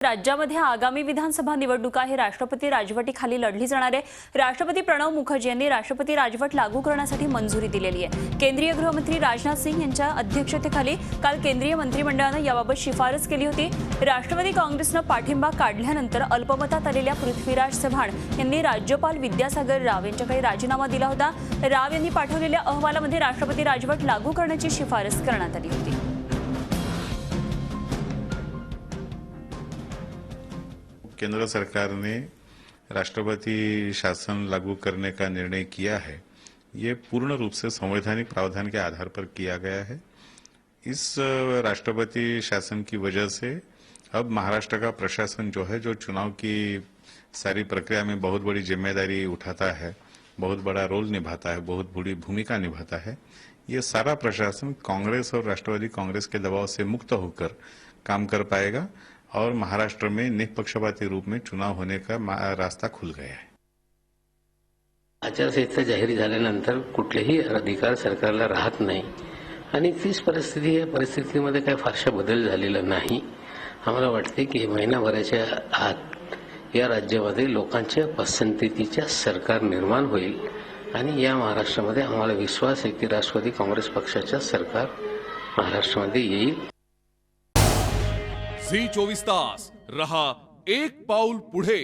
राज्यामध्ये आगामी विधानसभा निवडणुका हे राष्ट्रपती राजवटीखाली लढली जाणार आहे। राष्ट्रपती प्रणव मुखर्जी यांनी राष्ट्रपती राजवट लागू करण्यासाठी मंजुरी दिलेली आहे। केंद्रीय गृहमंत्री राजनाथ सिंह यांच्या अध्यक्षतेखाली काल केंद्रीय मंत्रिमंडळाने याबाबत शिफारस केली होती। राष्ट्रवादी काँग्रेसने पाठिंबा काढल्यानंतर अल्पमतात आलेल्या पृथ्वीराज चव्हाण यांनी राज्यपाल विद्यासागर राव यांच्याकडे राजीनामा दिला होता। राव यांनी पाठवलेल्या अहवालामध्ये राष्ट्रपती राजवट लागू करण्याची शिफारस करण्यात आली होती। केंद्र सरकार ने राष्ट्रपति शासन लागू करने का निर्णय किया है। ये पूर्ण रूप से संवैधानिक प्रावधान के आधार पर किया गया है। इस राष्ट्रपति शासन की वजह से अब महाराष्ट्र का प्रशासन जो है, जो चुनाव की सारी प्रक्रिया में बहुत बड़ी जिम्मेदारी उठाता है, बहुत बड़ा रोल निभाता है, बहुत बड़ी भूमिका निभाता है, ये सारा प्रशासन कांग्रेस और राष्ट्रवादी कांग्रेस के दबाव से मुक्त होकर काम कर पाएगा और महाराष्ट्र में निष्पक्षपाती रूप में चुनाव होने का रास्ता खुल गया है। आचारसंहिता जाहीर झाल्यानंतर कुठलेही अधिकार सरकारला राहत नाही आणि तीच परिस्थिती या परिस्थितीमध्ये काही फारशा बदल झालेला नाही। आम्हाला वाटते की महिनाभराच्या आत या राज्यामध्ये लोकांच्या पसंतीच्या सरकार निर्माण होईल आणि या महाराष्ट्रामध्ये आम्हाला विश्वास आहे की राष्ट्रवादी काँग्रेस पक्षाचे सरकार महाराष्ट्रामध्ये येईल। झी 24 तास रहा एक पाऊल पुढे।